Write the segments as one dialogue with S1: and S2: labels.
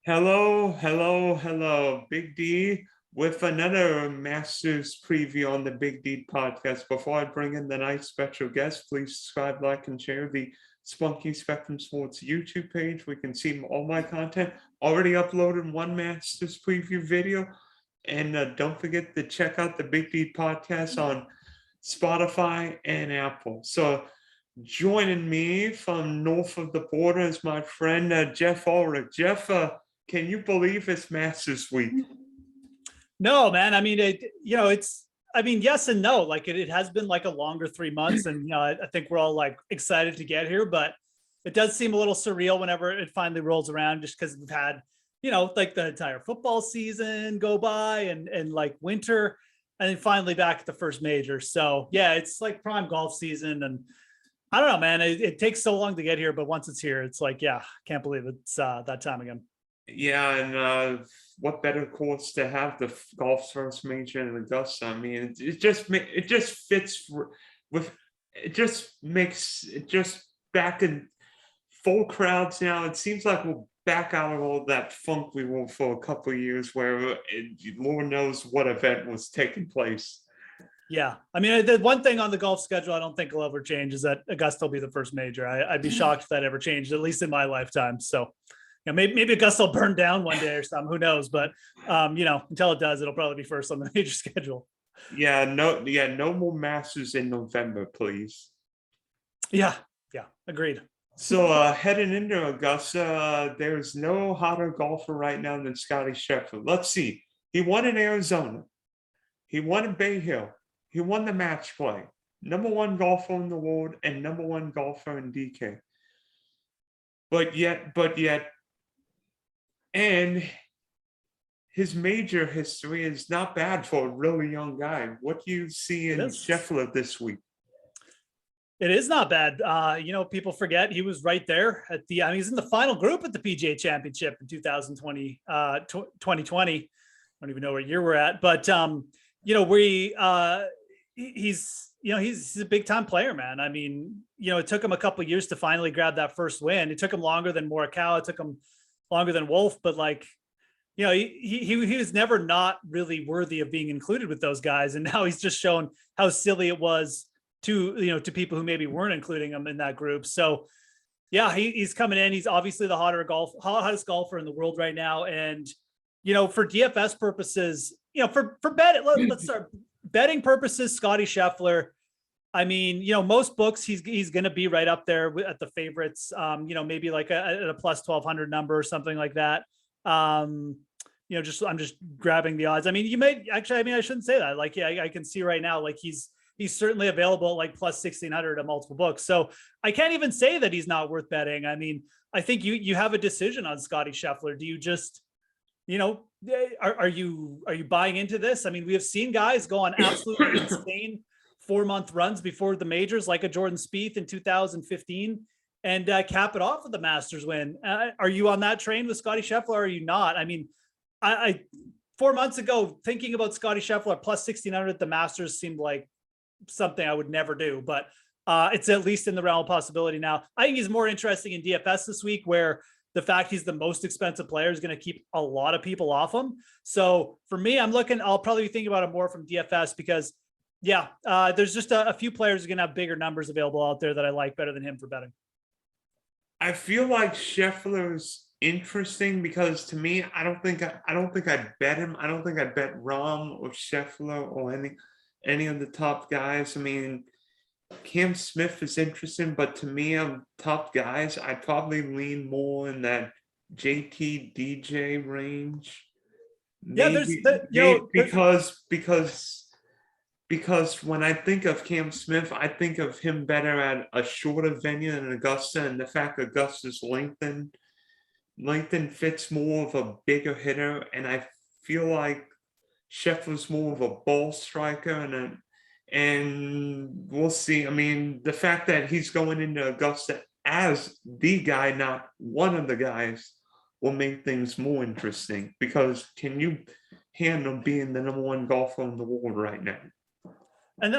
S1: Hello, hello, hello, Big D with another Masters preview on the Big D podcast. Before I bring in the nice special guest, please subscribe, like, and share the Spunky Spectrum Sports YouTube page. We can see all my content. Already uploaded one Masters preview video. And don't forget to check out the Big D podcast on Spotify and Apple. So joining me from north of the border is my friend Geoff Ulrich. Geoff, can you believe it's Masters week?
S2: No, man. I mean, yes and no. Like it has been like a longer 3 months, and I think we're all like excited to get here, but it does seem a little surreal whenever it finally rolls around, just because we've had, like the entire football season go by and like winter, and then finally back at the first major. So yeah, it's like prime golf season, and I don't know, man. It takes so long to get here, but once it's here, it's like, yeah, can't believe it's that time again.
S1: Yeah, and what better course to have the golf's first major in Augusta? I mean, it just fits with it. Just makes it just back in full crowds now. It seems like we're back out of all that funk we were for a couple of years, where Lord knows what event was taking place.
S2: Yeah. I mean, the one thing on the golf schedule I don't think will ever change is that Augusta will be the first major. I'd be shocked if that ever changed, at least in my lifetime. So, maybe Augusta will burn down one day or something. Who knows? But, until it does, it'll probably be first on the major schedule.
S1: No more Masters in November, please.
S2: Yeah. Agreed.
S1: So heading into Augusta, there's no hotter golfer right now than Scottie Scheffler. Let's see. He won in Arizona. He won in Bay Hill. He won the match play. Number one golfer in the world and number one golfer in DK. But yet, and his major history is not bad for a really young guy. What do you see in Scheffler this week?
S2: It is not bad. People forget he was right there at he's in the final group at the PGA Championship in 2020. I don't even know what year we're at, but he's a big time player, man. I mean, it took him a couple of years to finally grab that first win. It took him longer than Morikawa. It took him longer than Wolf, but he was never not really worthy of being included with those guys. And now he's just shown how silly it was to people who maybe weren't including him in that group. So yeah, he's coming in. He's obviously the hottest golfer in the world right now. And, for DFS purposes, for let's start betting purposes, Scottie Scheffler. I mean, most books, he's going to be right up there at the favorites, maybe like a plus 1,200 number or something like that. I'm just grabbing the odds. I mean, I shouldn't say that. Like, yeah, I can see right now, like he's certainly available at like plus 1,600 at multiple books. So I can't even say that he's not worth betting. I mean, I think you have a decision on Scottie Scheffler. Do you just, are you buying into this? I mean, we have seen guys go on absolutely insane 4-month runs before the majors, like a Jordan Spieth in 2015, and cap it off with the Masters win. Are you on that train with Scottie Scheffler? Or are you not? I mean, I 4 months ago, thinking about Scottie Scheffler plus 1,600 at the Masters seemed like something I would never do, but it's at least in the realm of possibility now. I think he's more interesting in DFS this week, where the fact he's the most expensive player is going to keep a lot of people off him. So for me, I'll probably be thinking about it more from DFS because there's just a few players who are going to have bigger numbers available out there that I like better than him for betting.
S1: I feel like Scheffler's interesting because to me, I don't think I'd bet him. I don't think I'd bet Rahm or Scheffler or any of the top guys. I mean, Cam Smith is interesting, but to me, top guys, I'd probably lean more in that JT DJ range. Maybe, because when I think of Cam Smith, I think of him better at a shorter venue than Augusta, and the fact Augusta's lengthened fits more of a bigger hitter, and I feel like Scheffler's more of a ball striker, and we'll see. I mean, the fact that he's going into Augusta as the guy, not one of the guys, will make things more interesting, because can you handle being the number one golfer in the world right now?
S2: And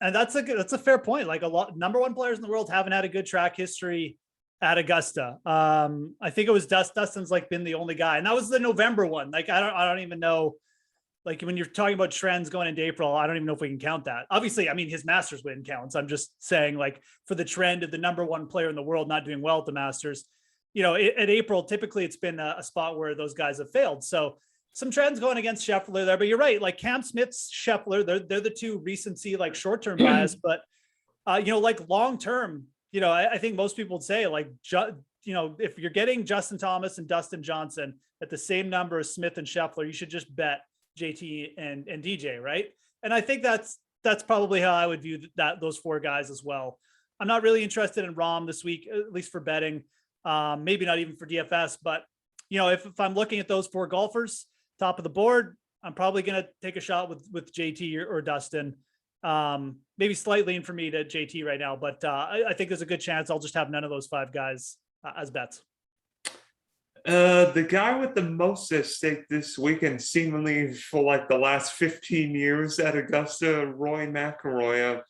S2: that's a fair point. Like number one players in the world haven't had a good track history at Augusta. I think it was Dustin's like been the only guy, and that was the November one. Like I don't even know. Like when you're talking about trends going into April, I don't even know if we can count that. Obviously, I mean his Masters win counts. I'm just saying like for the trend of the number one player in the world not doing well at the Masters, at April, typically it's been a spot where those guys have failed. So some trends going against Scheffler there, but you're right. Like Cam Smith's Scheffler, they're the two recency, like short-term bias, but like long-term, I think most people would say like, if you're getting Justin Thomas and Dustin Johnson at the same number as Smith and Scheffler, you should just bet JT and DJ, right? And I think that's probably how I would view those four guys as well. I'm not really interested in Rahm this week, at least for betting. Maybe not even for DFS, but if I'm looking at those four golfers, top of the board, I'm probably going to take a shot with JT or Dustin. Maybe slight lean for me to JT right now, but I think there's a good chance I'll just have none of those five guys as bets.
S1: The guy with the most at stake this weekend, seemingly for like the last 15 years at Augusta, Rory Mcllroy.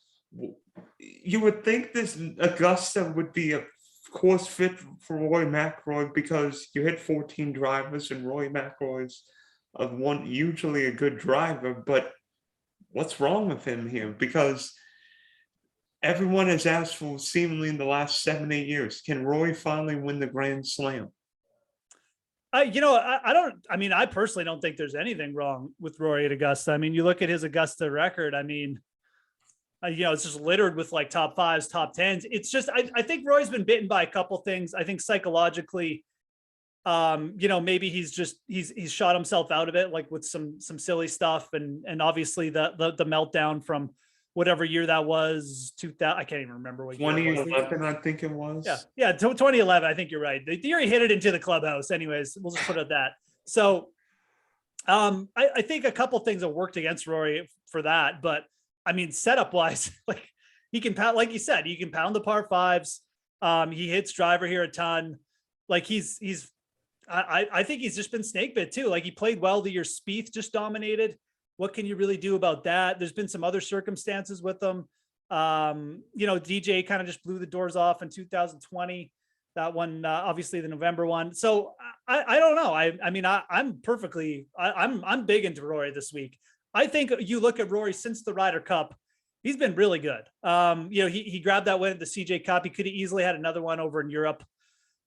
S1: You would think this Augusta would be a course fit for Rory McIlroy because you hit 14 drivers and Rory McIlroy is usually a good driver, but what's wrong with him here? Because everyone has asked for seemingly in the last 7-8 years, can Rory finally win the Grand Slam?
S2: I personally don't think there's anything wrong with Rory at Augusta. I mean, you look at his Augusta record. I mean, it's just littered with like top fives, top tens. It's just, I think Rory's been bitten by a couple things. I think psychologically, maybe he's shot himself out of it, like with some silly stuff. And obviously the meltdown from whatever year that was, 2000, I can't even remember what
S1: 2011, I think it was.
S2: Yeah, 2011. I think you're right. The year he hit it into the clubhouse. Anyways, we'll just put it at that. So, I think a couple things have worked against Rory for that. But I mean, setup wise, like he can pound, like you said, he can pound the par fives. He hits driver here a ton. Like I think he's just been snake bit too. Like he played well the year Spieth just dominated. What can you really do about that? There's been some other circumstances with them. DJ kind of just blew the doors off in 2020. That one, obviously the November one. So I don't know. I'm big into Rory this week. I think you look at Rory since the Ryder Cup, he's been really good. He grabbed that win at the CJ Cup. He could have easily had another one over in Europe.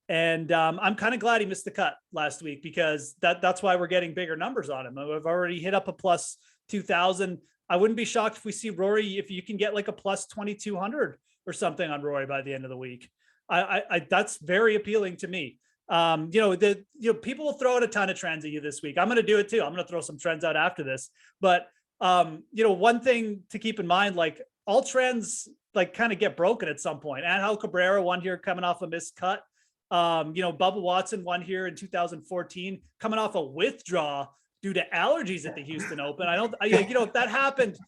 S2: And I'm kind of glad he missed the cut last week because that's why we're getting bigger numbers on him. I've already hit up a plus 2,000. I wouldn't be shocked if we see Rory, if you can get like a plus 2,200 or something on Rory by the end of the week. That's very appealing to me. People will throw out a ton of trends at you this week. I'm going to do it too. I'm going to throw some trends out after this, but one thing to keep in mind, like all trends like kind of get broken at some point. Angel Cabrera won here coming off a missed cut. Bubba Watson won here in 2014, coming off a withdraw due to allergies at the Houston Open. If that happened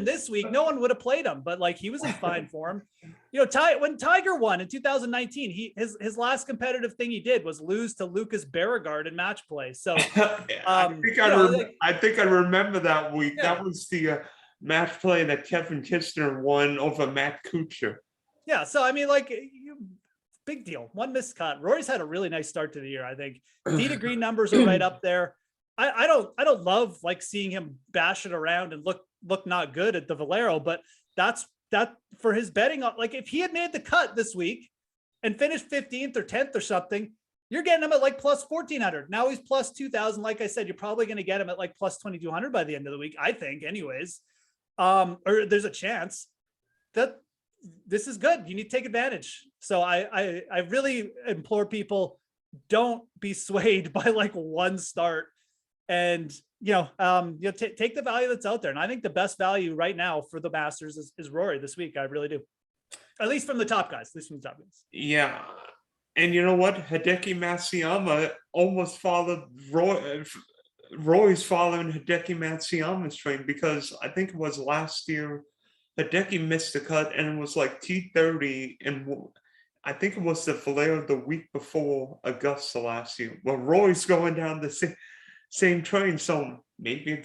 S2: this week, no one would have played him, but like he was in fine form. When Tiger won in 2019, his last competitive thing he did was lose to Lucas Beauregard in match play. So
S1: I think I remember that week. Yeah. That was the match play that Kevin Kistner won over Matt Kuchar.
S2: Yeah. So, I mean, like big deal. One missed cut. Rory's had a really nice start to the year. I think tee to green numbers are right up there. I don't love like seeing him bash it around and look not good at the Valero, but that for his betting, like if he had made the cut this week and finished 15th or 10th or something, you're getting him at like plus 1,400. Now he's plus 2,000. Like I said, you're probably going to get him at like plus 2,200 by the end of the week, I think anyways. Or there's a chance that this is good. You need to take advantage. So I really implore people, don't be swayed by like one start and, take the value that's out there. And I think the best value right now for the Masters is Rory this week. I really do. At least from the top guys,
S1: Yeah. And you know what? Hideki Matsuyama almost followed Rory's following Hideki Matsuyama's train, because I think it was last year Hideki missed the cut and it was like T30, and I think it was the Valero the week before Augusta last year. Well, Rory's going down the same train, so maybe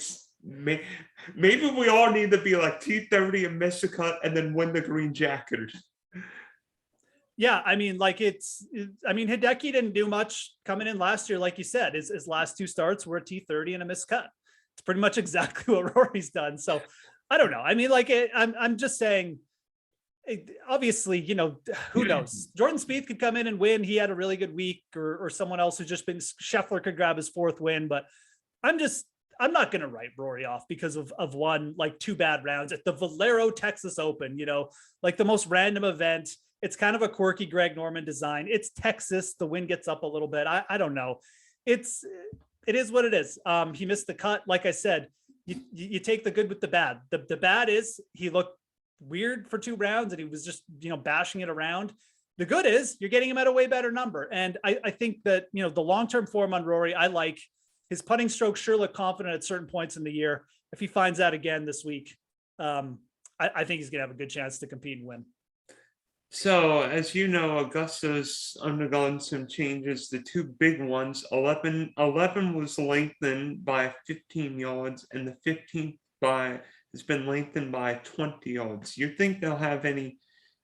S1: we all need to be like T30 and miss the cut and then win the green jacket.
S2: Yeah, I mean, like Hideki didn't do much coming in last year, like you said. His last two starts were a T30 and a missed cut. It's pretty much exactly what Rory's done. So I don't know. I mean, I'm just saying, obviously, who knows? Jordan Spieth could come in and win. He had a really good week, or someone else who's just been Scheffler could grab his fourth win. But I'm not going to write Rory off because of one, like 2 bad rounds at the Valero Texas Open, like the most random event. It's kind of a quirky Greg Norman design. It's Texas. The wind gets up a little bit. I don't know. It is what it is. He missed the cut. Like I said, you take the good with the bad. The bad is he looked weird for 2 rounds and he was just, bashing it around. The good is you're getting him at a way better number. And I think that, the long-term form on Rory, I like. His putting stroke sure look confident at certain points in the year. If he finds that again this week, I think he's going to have a good chance to compete and win.
S1: So, as you know, Augusta's undergone some changes. The 2 big ones, 11 was lengthened by 15 yards, and the 15th has been lengthened by 20 yards. You think they'll have any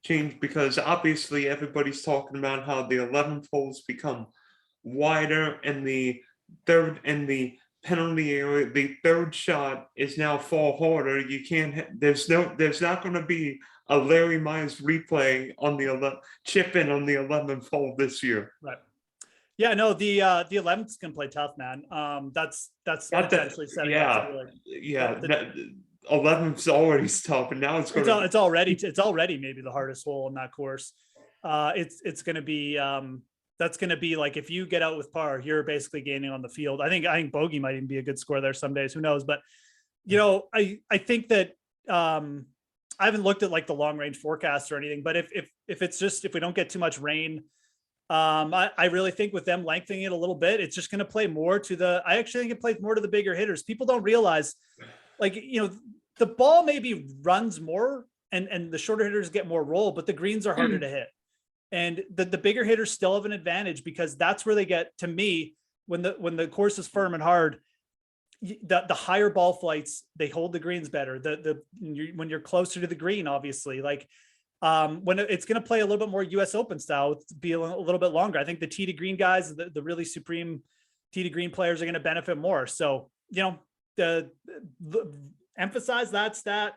S1: change? Because obviously everybody's talking about how the 11th holes become wider, and the penalty area, the third shot is now far harder. You can't. There's not going to be a Larry Myers replay on the chip in on the 11th hole this year.
S2: Right. Yeah. No. The 11th can play tough, man. That's potentially setting up to be like,
S1: 11th's already tough, and now it's
S2: already maybe the hardest hole in that course. It's going to be that's going to be like, if you get out with par, you're basically gaining on the field. I think bogey might even be a good score there some days. Who knows? But I think that I haven't looked at like the long range forecast or anything, but if we don't get too much rain, I really think with them lengthening it a little bit, it's just going to play more to I actually think it plays more to the bigger hitters. People don't realize, like, the ball maybe runs more and the shorter hitters get more roll, but the greens are harder to hit. And the bigger hitters still have an advantage because that's where they get, to me, when the course is firm and hard, the higher ball flights, they hold the greens better. When you're closer to the green, obviously, like when it's going to play a little bit more US Open style, be a little bit longer. I think the tee to green guys, the really supreme tee to green players are going to benefit more. So, emphasize that stat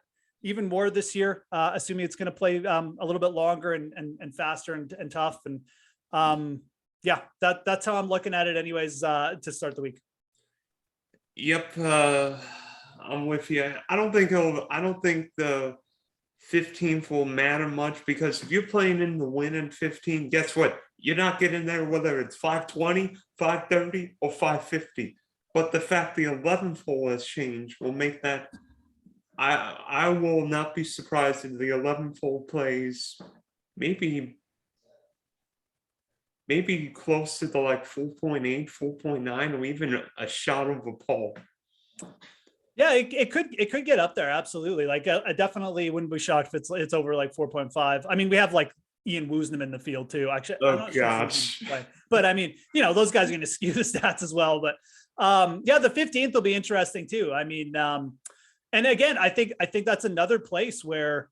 S2: even more this year, assuming it's going to play a little bit longer and faster and tough. And yeah, that's how I'm looking at it anyways, to start the week.
S1: Yep. I'm with you. I don't think the 15th will matter much, because if you're playing in the win in 15, guess what? You're not getting there whether it's 520, 530, or 550. But the fact the 11th hole has changed will make that. I will not be surprised if the 11th hole plays maybe close to the like 4.8, 4.9, or even a shot over par.
S2: Yeah, it could get up there. Absolutely. Like I definitely wouldn't be shocked if it's over like 4.5. I mean, we have like Ian Woosnam in the field too. Actually,
S1: oh gosh.
S2: Sure, but I mean, those guys are going to skew the stats as well. But yeah, the 15th will be interesting too. I mean, and again, I think that's another place where,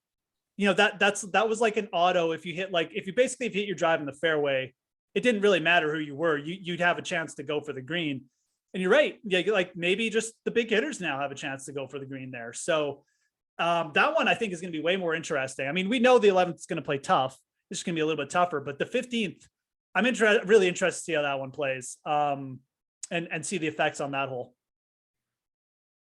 S2: that was like an auto. If you basically hit your drive in the fairway, it didn't really matter who you were. You'd have a chance to go for the green. And you're right. Yeah, like maybe just the big hitters now have a chance to go for the green there. So that one I think is going to be way more interesting. I mean, we know the 11th is going to play tough. It's just going to be a little bit tougher. But the 15th, I'm really interested to see how that one plays, and see the effects on that hole.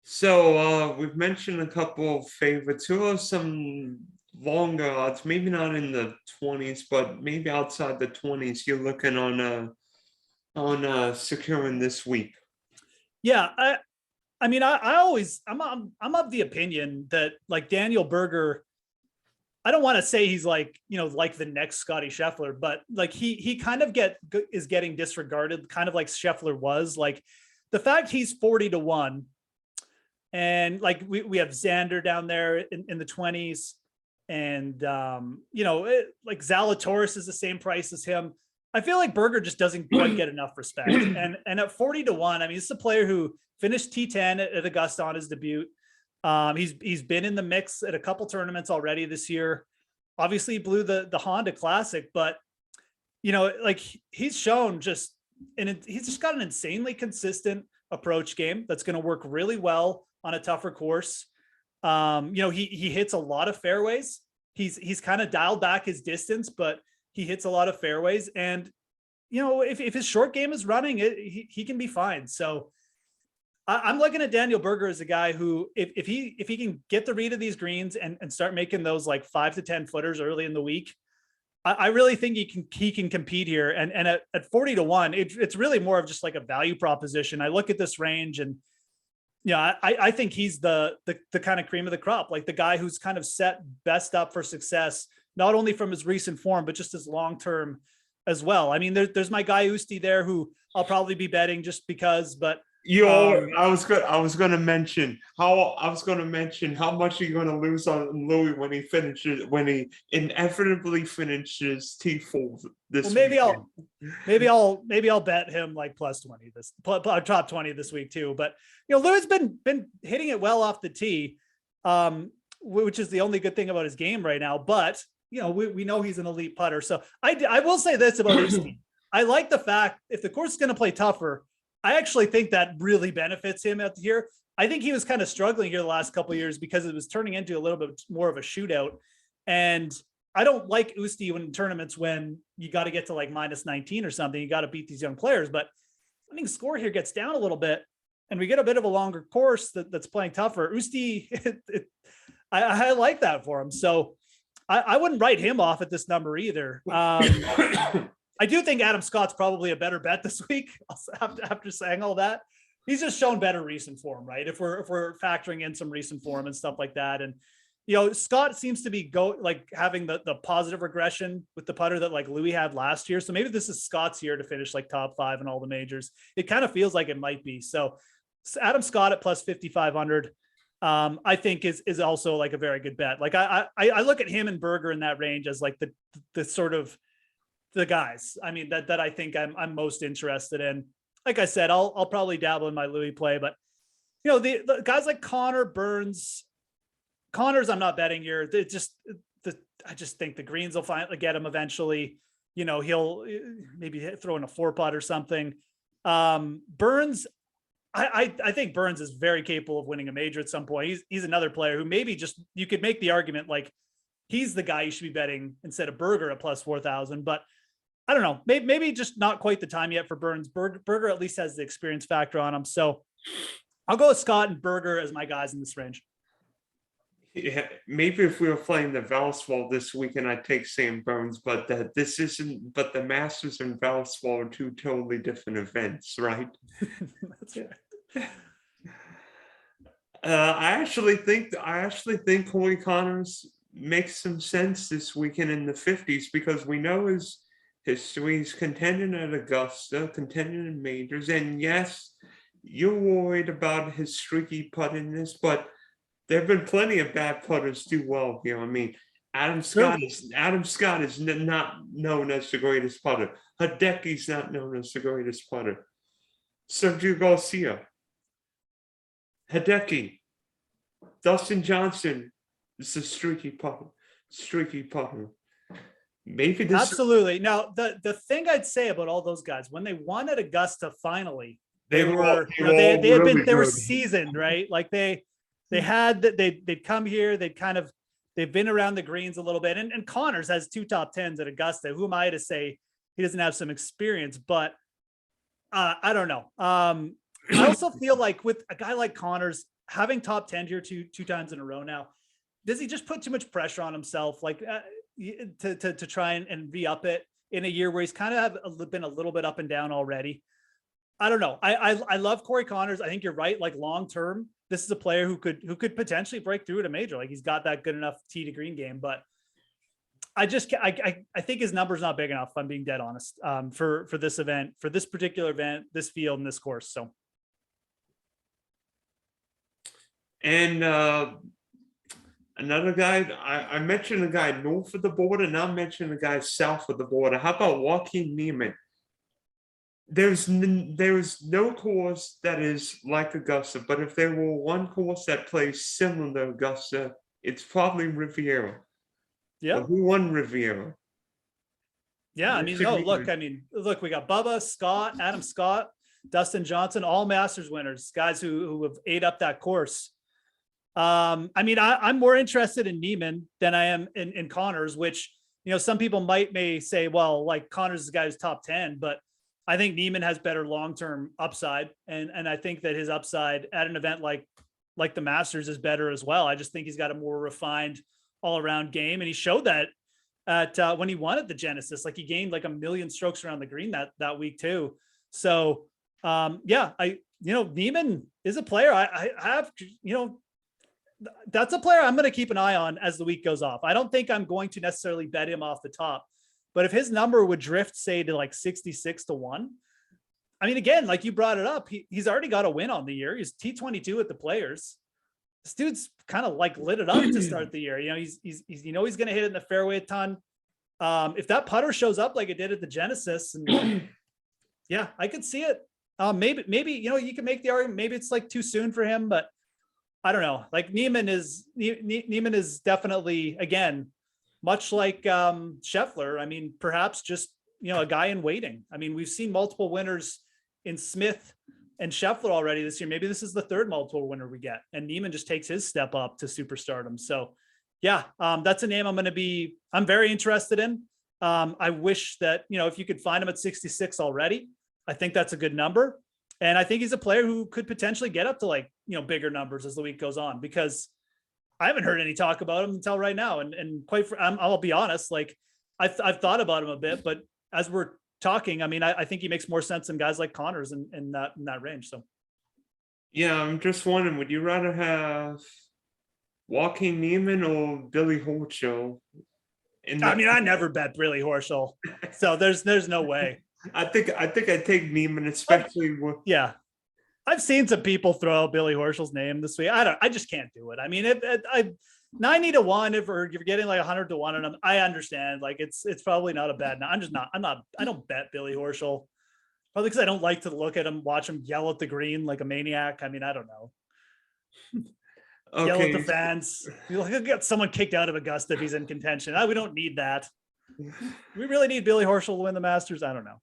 S1: So we've mentioned a couple of favorites. Who are some longer odds? Maybe not in the 20s, but maybe outside the 20s. You're looking on securing this week.
S2: Yeah, I mean, I'm of the opinion that like Daniel Berger, I don't want to say he's like, like the next Scottie Scheffler, but like he kind of is getting disregarded, kind of like Scheffler was. Like the fact he's 40-1, and like we have Xander down there in the 20s, and like Zalatoris is the same price as him. I feel like Berger just doesn't quite get enough respect. And at 40-1, I mean, it's a player who finished T10 at Augusta on his debut. He's been in the mix at a couple tournaments already this year. Obviously, he blew the Honda Classic, but like he's shown he's just got an insanely consistent approach game that's going to work really well on a tougher course. He hits a lot of fairways. He's kind of dialed back his distance, but he hits a lot of fairways. And, if his short game is running, he can be fine. So I'm looking at Daniel Berger as a guy who, if he can get the read of these greens and start making those like 5 to 10 footers early in the week, I really think he can compete here. And at 40 to 1, it's really more of just like a value proposition. I look at this range and, I think he's the kind of cream of the crop, like the guy who's kind of set best up for success, not only from his recent form, but just his long-term as well. I mean, there's my guy Usti there who I'll probably be betting just because, but
S1: I was going to mention how much you're going to lose on Louis when he inevitably finishes T4 this
S2: well,
S1: maybe
S2: I'll bet him like plus 20 top 20 this week too. But Louis has been hitting it well off the tee, which is the only good thing about his game right now. But we know he's an elite putter. So I will say this about Usti. I like the fact if the course is going to play tougher, I actually think that really benefits him out here. I think he was kind of struggling here the last couple of years because it was turning into a little bit more of a shootout. And I don't like Usti in tournaments when you got to get to like minus 19 or something. You got to beat these young players. But I think score here gets down a little bit and we get a bit of a longer course that's playing tougher. Usti, I like that for him. So I wouldn't write him off at this number either. I do think Adam Scott's probably a better bet this week. After saying all that, he's just shown better recent form, right? If we're factoring in some recent form and stuff like that, and Scott seems to be having the positive regression with the putter that like Louis had last year. So maybe this is Scott's year to finish like top 5 in all the majors. It kind of feels like it might be. So Adam Scott at plus 5,500, I think is also like a very good bet. Like I look at him and Berger in that range as like the sort of the guys, I mean, that I think I'm most interested in. Like I said, I'll probably dabble in my Louis play, but the guys like Connors, I'm not betting here. I just think the greens will finally get him eventually. He'll maybe throw in a 4-putt or something. Burns, I think Burns is very capable of winning a major at some point. He's another player who maybe just, you could make the argument like he's the guy you should be betting instead of Berger at plus 4,000, but I don't know, maybe just not quite the time yet for Burns. Berger at least has the experience factor on him. So I'll go with Scott and Berger as my guys in this range.
S1: Yeah, maybe if we were playing the Valspar this weekend, I'd take Sam Burns, but the Masters and Valspar are two totally different events, right?
S2: That's right.
S1: I actually think Corey Connors makes some sense this weekend in the 50s because we know his history. He's contending at Augusta, contending in majors, and yes, you're worried about his streaky puttiness, but there have been plenty of bad putters do well here. I mean, Adam Scott is not known as the greatest putter. Hideki's not known as the greatest putter. Sergio Garcia, Hideki, Dustin Johnson is a streaky putter. Maybe this
S2: absolutely. Now, the thing I'd say about all those guys when they won at Augusta, finally, they were seasoned, right? Like they'd come here, they've been around the greens a little bit, and Connors has 2 top 10s at Augusta. Who am I to say he doesn't have some experience? But I don't know. I also feel like with a guy like Connors having top 10 here two times in a row now, does he just put too much pressure on himself, like to try and re-up it in a year where he's kind of been a little bit up and down already? I don't know. I love Corey Connors. I think you're right. Like long term, this is a player who could potentially break through at a major. Like he's got that good enough tee to green game, but I think his number's not big enough, if I'm being dead honest, for this event, for this particular event, this field and this course. So.
S1: And another guy, I mentioned a guy north of the border, now I'm mentioning a guy south of the border. How about Joaquin Niemann? There's no course that is like Augusta, but if there were one course that plays similar to Augusta, it's probably Riviera.
S2: Yeah.
S1: Who won Riviera?
S2: Yeah, I mean, no, look, we got Bubba, Scott, Adam Scott, Dustin Johnson, all Masters winners, guys who have ate up that course. I mean, I'm more interested in Neiman than I am in Connors, which, some people may say, well, like Connors is the guy who's top 10, but I think Neiman has better long-term upside. And I think that his upside at an event like the Masters is better as well. I just think he's got a more refined all around game. And he showed that at when he won at the Genesis, like he gained like 1 million strokes around the green that week too. So Neiman is a player I have, that's a player I'm going to keep an eye on as the week goes off. I don't think I'm going to necessarily bet him off the top, but if his number would drift, say, to like 66-1, I mean, again, like you brought it up, he's already got a win on the year. He's T22 at the Players. This dude's kind of like lit it up to start the year. He's going to hit it in the fairway a ton. If that putter shows up like it did at the Genesis, and yeah, I could see it. Maybe you can make the argument. Maybe it's like too soon for him, but I don't know. Like Neiman is definitely, again, much like Scheffler. I mean, perhaps just a guy in waiting. I mean, we've seen multiple winners in Smith and Scheffler already this year. Maybe this is the third multiple winner we get, and Neiman just takes his step up to superstardom. So yeah, that's a name I'm very interested in. I wish that, if you could find him at 66 already, I think that's a good number. And I think he's a player who could potentially get up to like, bigger numbers as the week goes on, because I haven't heard any talk about him until right now. And I'll be honest, like I've thought about him a bit, but as we're talking, I mean, I think he makes more sense than guys like Connors in that range. So.
S1: Yeah, I'm just wondering, would you rather have Joaquin Neiman or Billy Horschel?
S2: I never bet Billy Horschel, so there's no way.
S1: I think I'd take Neiman, especially with.
S2: Yeah, I've seen some people throw out Billy Horschel's name this week. I just can't do it. I mean, 90-1, if you're getting like 100-1 on them, I understand. Like it's probably not a bad. I don't bet Billy Horschel, probably because I don't like to look at him, watch him yell at the green like a maniac. I mean, I don't know. Okay. Yell at the fans. He'll get someone kicked out of Augusta if he's in contention. We don't need that. We really need Billy Horschel to win the Masters. I don't know.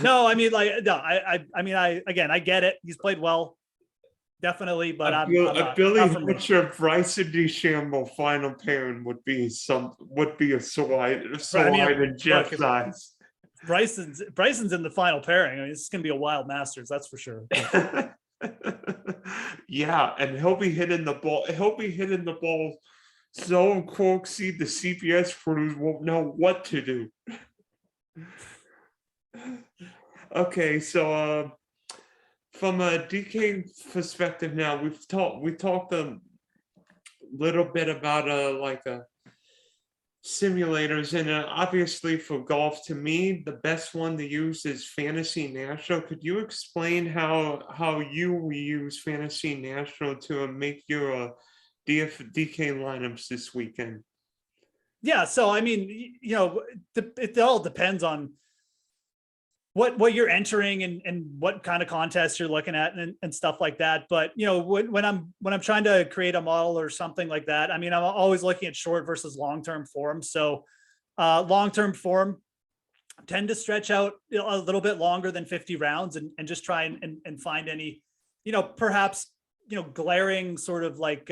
S2: No, I mean, I get it. He's played well, definitely, but I'm not,
S1: Billy Horschel, Bryson DeChambeau final pairing would be a slide in Geoff's size.
S2: Bryson's in the final pairing. I mean, this is going to be a wild Masters, that's for sure.
S1: Yeah, and he'll be hitting the ball. So Corksy, the CPS crews won't know what to do. Okay, so from a DK perspective now, we talked a little bit about simulators, and obviously for golf, to me, the best one to use is Fantasy National. Could you explain how you use Fantasy National to make your DK lineups this weekend?
S2: Yeah, so I mean, it all depends on what you're entering and what kind of contests you're looking at and stuff like that. But when I'm trying to create a model or something like that, I mean, I'm always looking at short versus long-term form. So long-term form tend to stretch out a little bit longer than 50 rounds and just try and find any, perhaps, glaring sort of like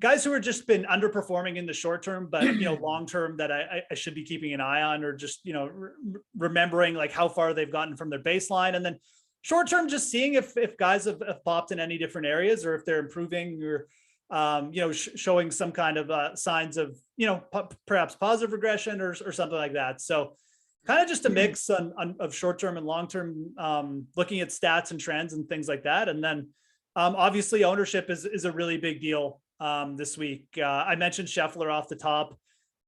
S2: guys who have just been underperforming in the short term, but long term that I should be keeping an eye on, or just remembering like how far they've gotten from their baseline, and then short term just seeing if guys have popped in any different areas, or if they're improving, or showing some kind of signs of perhaps positive regression or something like that. So kind of just a mix of short term and long term, looking at stats and trends and things like that, and then obviously ownership is a really big deal. This week, I mentioned Scheffler off the top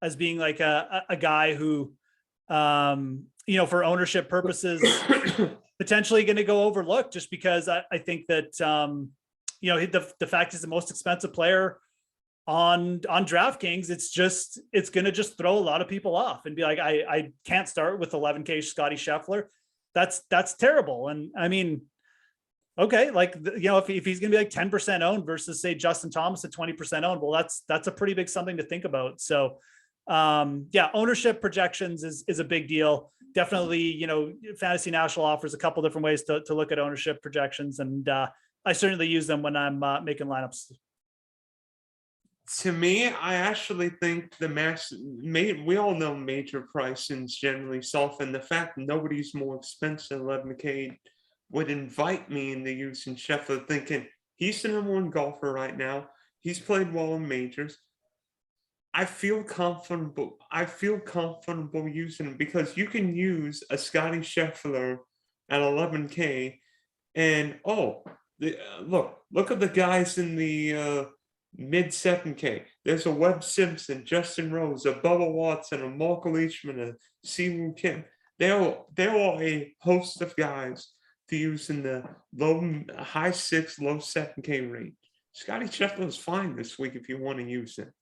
S2: as being like a guy who, for ownership purposes, potentially going to go overlooked, just because I think that, the fact is the most expensive player on DraftKings. It's going to just throw a lot of people off and be like, I can't start with 11K Scottie Scheffler. That's terrible. And I mean, okay, like, if he's going to be like 10% owned versus say Justin Thomas at 20% owned, well, that's a pretty big something to think about. So Yeah, ownership projections is a big deal. Definitely, Fantasy National offers a couple different ways to look at ownership projections, and I certainly use them when I'm making lineups.
S1: To me, I actually think we all know major pricings generally soften. The fact nobody's more expensive than 11K would invite me into using Scheffler, thinking he's the number one golfer right now. He's played well in majors. I feel comfortable using him because you can use a Scottie Scheffler at 11K, and look at the guys in the mid 7K. There's a Webb Simpson, Justin Rose, a Bubba Watson, a Marco Leishman, a Siwoo Kim. There are a host of guys to use in the high 6, low 7K range. Scottie Scheffler is fine this week if you want to use him.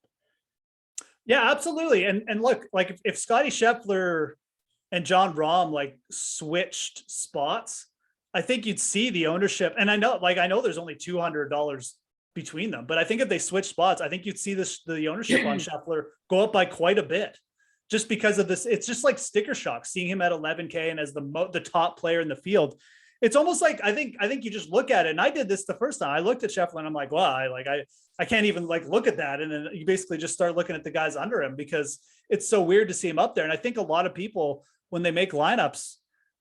S2: Yeah, absolutely. And look, like if Scottie Scheffler and John Rahm like switched spots, I think you'd see the ownership. And I know there's only $200 between them, but I think if they switch spots, I think you'd see the ownership on Scheffler go up by quite a bit, just because of this. It's just like sticker shock seeing him at 11K and as the top player in the field. It's almost like I think you just look at it, and I did this the first time. I looked at Scheffler and I'm like, wow, I can't even like look at that. And then you basically just start looking at the guys under him because it's so weird to see him up there. And I think a lot of people, when they make lineups,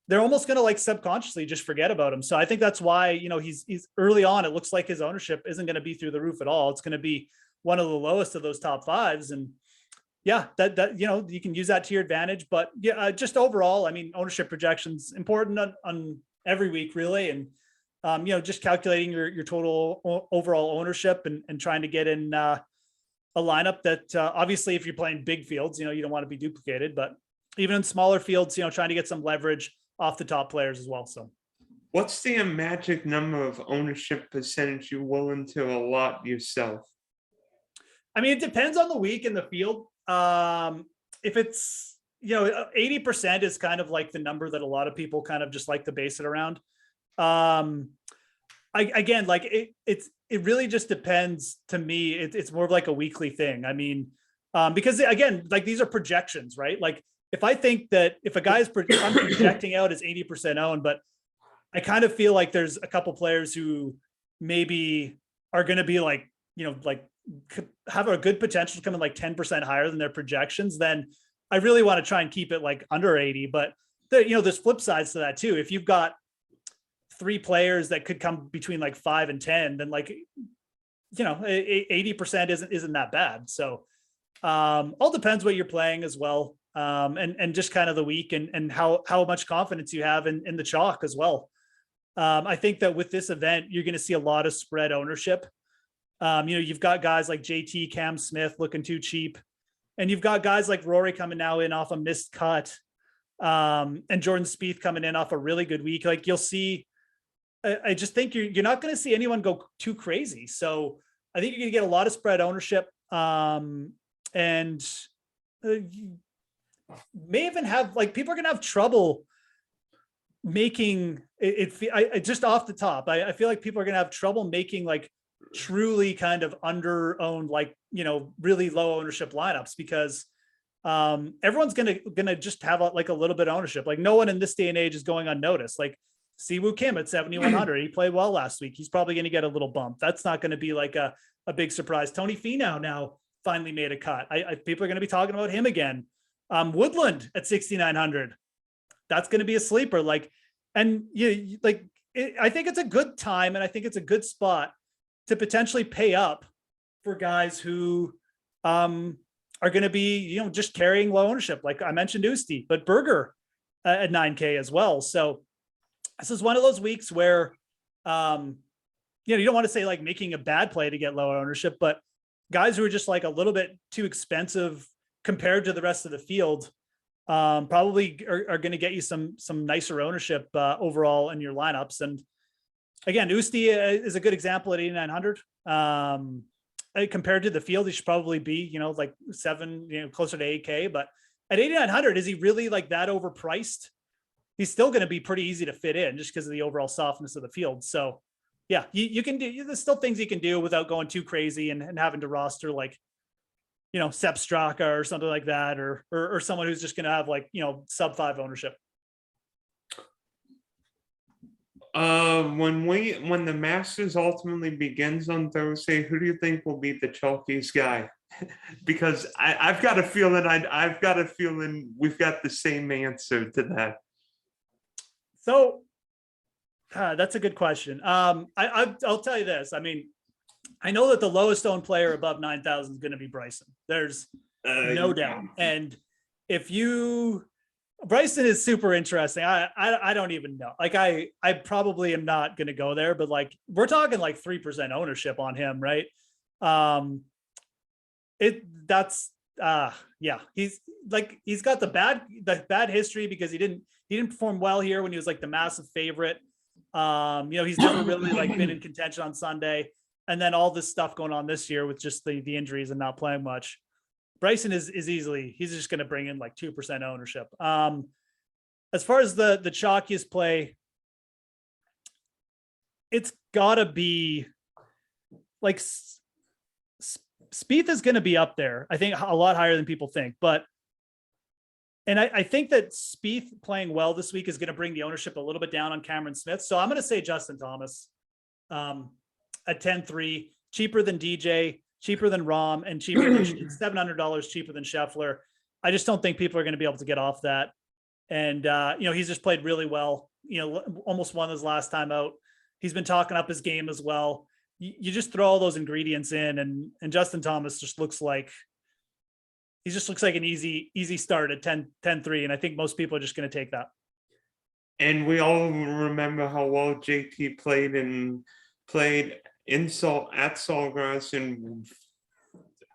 S2: they're almost going to like subconsciously just forget about him. So I think that's why, he's early on. It looks like his ownership isn't going to be through the roof at all. It's going to be one of the lowest of those top fives. And yeah, that you can use that to your advantage. But yeah, just overall, I mean, ownership projections important on every week, really. And just calculating your total overall ownership and trying to get in a lineup that obviously if you're playing big fields, you don't want to be duplicated, but even in smaller fields, trying to get some leverage off the top players as well. So
S1: what's the magic number of ownership percentage you're willing to allot yourself?
S2: I mean, it depends on the week and the field. If it's, 80% is kind of like the number that a lot of people kind of just like to base it around. It really just depends to me. It's more of like a weekly thing. I mean, because again, like these are projections, right? Like if I think that if a guy's I'm projecting out as 80% owned, but I kind of feel like there's a couple players who maybe are going to be like, have a good potential to come in like 10% higher than their projections, then I really want to try and keep it like under 80. But there's flip sides to that too. If you've got 3 players that could come between like 5 and 10, then 80% isn't that bad. So all depends what you're playing as well. And just kind of the week and how much confidence you have in the chalk as well. I think that with this event, you're going to see a lot of spread ownership. You've got guys like JT, Cam Smith looking too cheap. And you've got guys like Rory coming now in off a missed cut. And Jordan Spieth coming in off a really good week. Like you'll see, I just think you're not going to see anyone go too crazy. So I think you're going to get a lot of spread ownership. And you may even have like people are going to have trouble making it just off the top. I feel like people are going to have trouble making like truly kind of under owned, like, really low ownership lineups because everyone's gonna just have a little bit of ownership. Like no one in this day and age is going unnoticed. Like Siwoo Kim at 7,100, he played well last week. He's probably going to get a little bump. That's not going to be like a big surprise. Tony Finau now finally made a cut. People are going to be talking about him again. Woodland at 6,900. That's going to be a sleeper. I think it's a good time and I think it's a good spot to potentially pay up for guys who are going to be, just carrying low ownership. Like I mentioned Usti, but Berger at 9K as well. So this is one of those weeks where, you don't want to say like making a bad play to get low ownership, but guys who are just like a little bit too expensive compared to the rest of the field probably are going to get you some nicer ownership overall in your lineups. And again, Usti is a good example at 8,900. Compared to the field, he should probably be, like 7, closer to 8K. But at 8,900, is he really like that overpriced? He's still going to be pretty easy to fit in just because of the overall softness of the field. So yeah, you can do, there's still things you can do without going too crazy and having to roster like, Sepp Straka or something like that, or someone who's just going to have like, sub 5 ownership.
S1: When the Masters ultimately begins on Thursday, who do you think will be the chalkiest guy? Because I've got a feeling we've got the same answer to that.
S2: So that's a good question. I'll tell you this. I mean, I know that the lowest owned player above 9,000 is going to be Bryson. There's no doubt. And if Bryson is super interesting. I don't even know. Like I probably am not going to go there, but like we're talking like 3% ownership on him, right? He's got the bad history because he didn't perform well here when he was like the massive favorite. He's never really like been in contention on Sunday, and then all this stuff going on this year with just the injuries and not playing much. Bryson is easily, he's just going to bring in like 2% ownership. As far as the chalkiest play, it's gotta be like Spieth is going to be up there. I think a lot higher than people think, and I think that Spieth playing well this week is going to bring the ownership a little bit down on Cameron Smith. So I'm going to say Justin Thomas at 10-3, cheaper than DJ, cheaper than Rahm, and cheaper than $700 cheaper than Scheffler. I just don't think people are going to be able to get off that. And, he's just played really well, almost won his last time out. He's been talking up his game as well. You just throw all those ingredients in, and Justin Thomas just looks like an easy start at 10-3. And I think most people are just going to take that.
S1: And we all remember how well JT played at Sawgrass and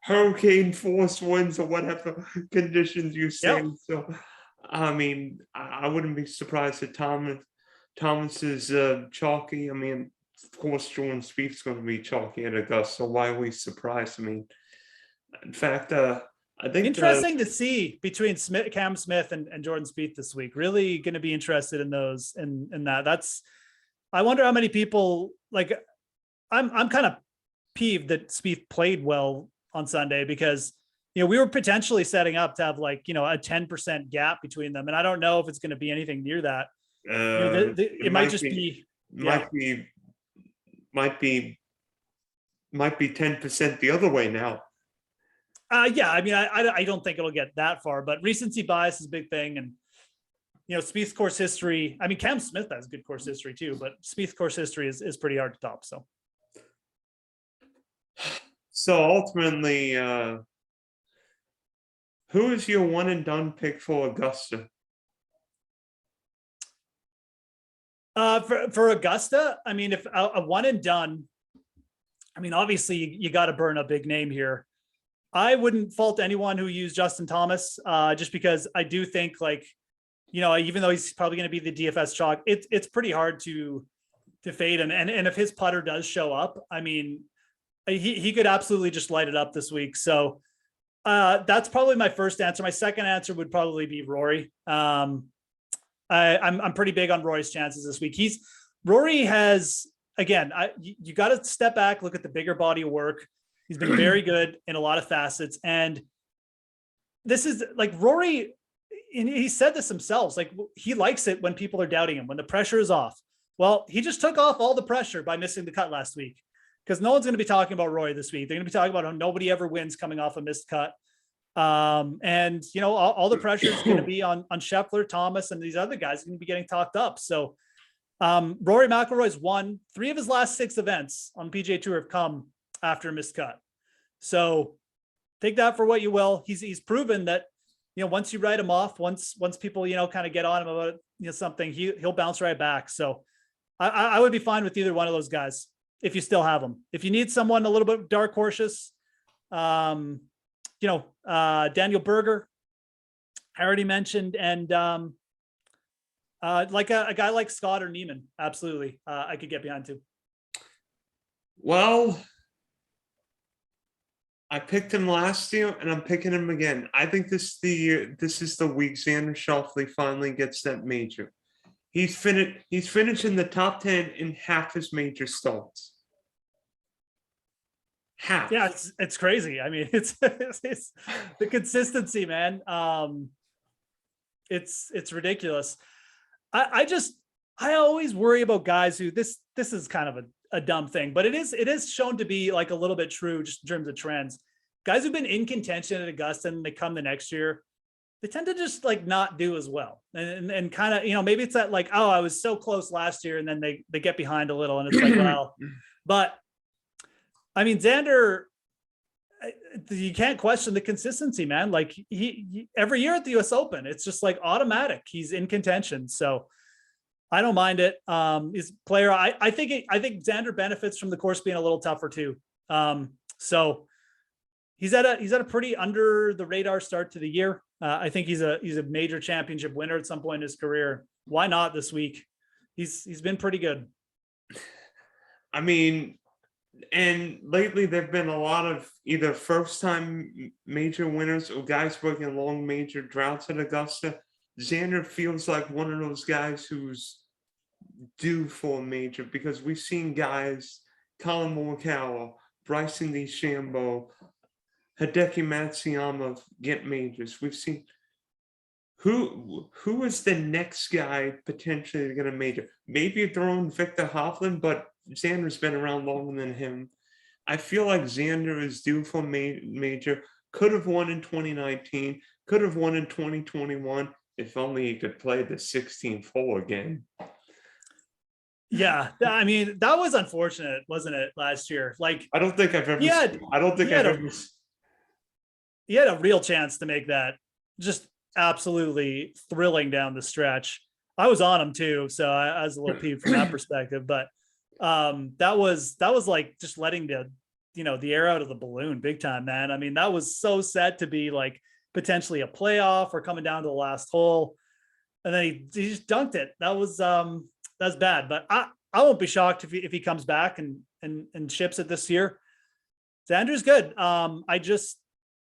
S1: hurricane force winds or whatever conditions you say. Yep. So, I mean, I wouldn't be surprised if Thomas is chalky. I mean, of course, Jordan Spieth's going to be chalky at Augusta. So why are we surprised? I mean, in fact, I think
S2: interesting to see between Cam Smith and Jordan Spieth this week. Really going to be interested in those and that. I wonder how many people like. I'm kind of peeved that Spieth played well on Sunday because we were potentially setting up to have like a 10% gap between them, and I don't know if it's going to be anything near that. It might
S1: be 10% the other way now.
S2: Yeah, I mean, I don't think it'll get that far, but recency bias is a big thing. And, Spieth's course history, I mean, Cam Smith has good course history too, but Spieth's course history is pretty hard to top.
S1: So ultimately, who is your one and done pick for Augusta?
S2: For Augusta, I mean, if a one and done, I mean, obviously you got to burn a big name here. I wouldn't fault anyone who used Justin Thomas, just because I do think like, even though he's probably going to be the DFS chalk, it's pretty hard to fade him. And if his putter does show up, I mean, he could absolutely just light it up this week. So that's probably my first answer. My second answer would probably be Rory. I'm pretty big on Rory's chances this week. Rory has, again, you got to step back, look at the bigger body of work. He's been very good in a lot of facets. And this is like Rory, and he said this himself, like he likes it when people are doubting him, when the pressure is off. Well, he just took off all the pressure by missing the cut last week, because no one's going to be talking about Rory this week. They're going to be talking about how nobody ever wins coming off a missed cut. And all the pressure is going to be on Scheffler, Thomas, and these other guys are going to be getting talked up. So Rory McIlroy's won 3 of his last 6 events on PGA Tour have come after a missed cut. So take that for what you will. He's proven that, once you write him off, once people, kind of get on him about, something, he'll bounce right back. So I would be fine with either one of those guys if you still have them. If you need someone a little bit dark horses, Daniel Berger, I already mentioned, and like a guy like Scott or Neiman, absolutely, I could get behind too.
S1: Well, I picked him last year, and I'm picking him again. I think this is the week Xander Schauffele finally gets that major. He's finished in the top 10 in half his major starts. half.
S2: Yeah, it's crazy. I mean, it's the consistency, man. It's ridiculous. I always worry about guys who this is kind of a dumb thing, but it is shown to be like a little bit true just in terms of trends. Guys who've been in contention at Augusta and they come the next year, they tend to just like not do as well. And kind of, maybe it's that like, oh, I was so close last year, and then they get behind a little and it's like, well, but I mean, Xander, you can't question the consistency, man. Like he every year at the US Open, it's just like automatic. He's in contention. So I don't mind it. He's a player. I think Xander benefits from the course being a little tougher too. So he's at a pretty under the radar start to the year. I think he's a major championship winner at some point in his career. Why not this week? He's been pretty good.
S1: I mean, and lately there've been a lot of either first-time major winners or guys working long major droughts at Augusta. Xander feels like one of those guys who's due for a major, because we've seen guys, Colin Morikawa, Bryson DeChambeau, Hideki Matsuyama get majors. We've seen who is the next guy potentially going to major. Maybe throwing Victor Hovland, but Xander's been around longer than him. I feel like Xander is due for major. Could have won in 2019. Could have won in 2021. If only he could play the 16th hole again.
S2: Yeah, I mean, that was unfortunate, wasn't it, last year? Like,
S1: I don't think I've ever.
S2: He had a real chance to make that just absolutely thrilling down the stretch. I was on him too, so I was a little peeved from that perspective. But that was like just letting the air out of the balloon big time, man. I mean, that was so set to be like potentially a playoff or coming down to the last hole, and then he just dunked it. That's bad, but I won't be shocked if he comes back and ships it this year. Xander's good.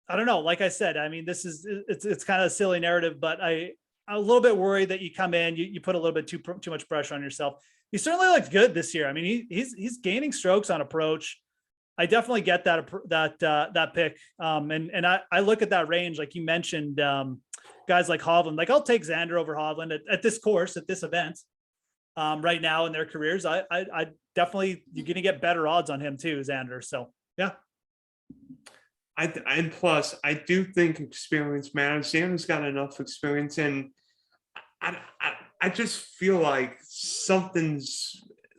S2: I don't know. Like I said, I mean, it's kind of a silly narrative, but I'm a little bit worried that you come in, you put a little bit too much pressure on yourself. He certainly looked good this year. I mean, he's gaining strokes on approach. I definitely get that pick. And I look at that range, like you mentioned, guys like Hovland. Like, I'll take Xander over Hovland at this course, at this event. Right now in their careers, I definitely, you're going to get better odds on him too, Xander. So yeah.
S1: And plus, I do think experience matters. Xander's got enough experience, and I just feel like something's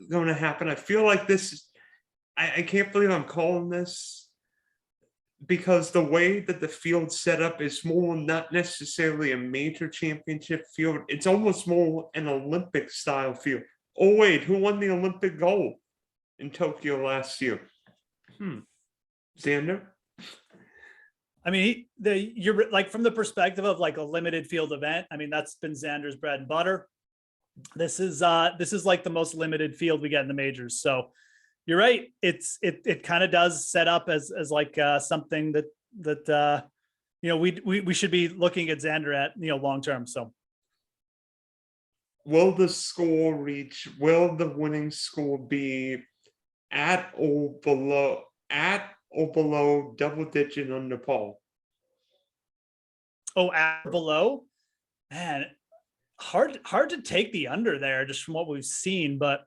S1: going to happen. I feel like this. I can't believe I'm calling this, because the way that the field's set up is more not necessarily a major championship field. It's almost more an Olympic style field. Oh wait, who won the Olympic gold in Tokyo last year? Xander.
S2: I mean, you're like, from the perspective of like a limited field event, I mean, that's been Xander's bread and butter. This is like the most limited field we get in the majors. So you're right. It kind of does set up as like something that we should be looking at Xander at, long term. So
S1: will the winning score be at or below double digit under par?
S2: Oh, at or below? Man, hard to take the under there just from what we've seen, but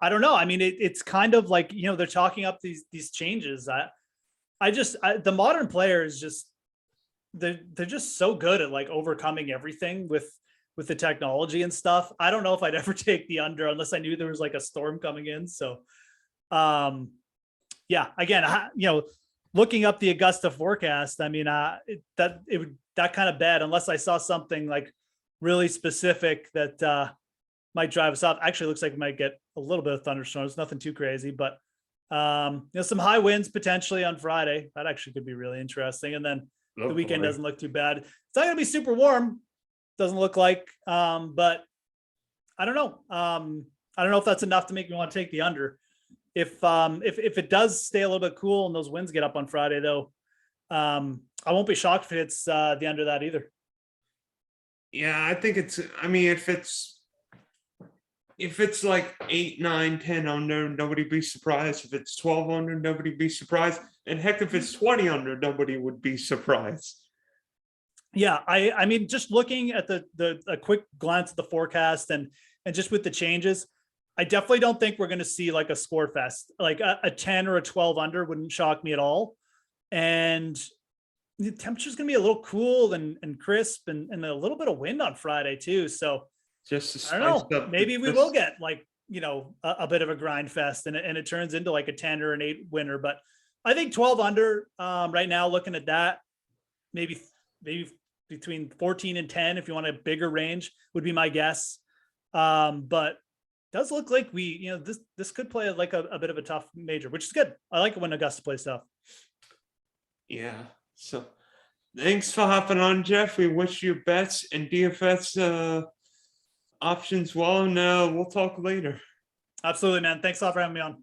S2: I don't know. I mean, it's kind of like, they're talking up these changes. The modern players just, they're just so good at like overcoming everything with the technology and stuff. I don't know if I'd ever take the under unless I knew there was like a storm coming in. So, yeah, again, looking up the Augusta forecast, I mean, that kind of bad unless I saw something like really specific that might drive us off. Actually, looks like we might get a little bit of thunderstorms, nothing too crazy, but some high winds potentially on Friday. That actually could be really interesting. And then the weekend doesn't look too bad. It's not going to be super warm. Doesn't look like, but I don't know. I don't know if that's enough to make me want to take the under. If it does stay a little bit cool and those winds get up on Friday, though, I won't be shocked if it's the under that either.
S1: Yeah, I think if if it's like 8, 9, 10 under, nobody be surprised. If it's 12 under, nobody be surprised. And heck, if it's 20 under, nobody would be surprised.
S2: Yeah, I mean, just looking at a quick glance at the forecast and just with the changes, I definitely don't think we're going to see like a score fest. Like a 10 or a 12 under wouldn't shock me at all. And the temperature's going to be a little cool and crisp and a little bit of wind on Friday too. So
S1: Just
S2: I don't know, maybe we will get like, a bit of a grind fest and it turns into like a 10 or an 8 winner. But I think 12 under right now, looking at that, maybe between 14 and 10, if you want a bigger range, would be my guess. But does look like this could play like a bit of a tough major, which is good. I like it when Augusta plays tough.
S1: Yeah. So thanks for hopping on, Geoff. We wish you bets and DFS options well. And we'll talk later.
S2: Absolutely, man. Thanks a lot for having me on.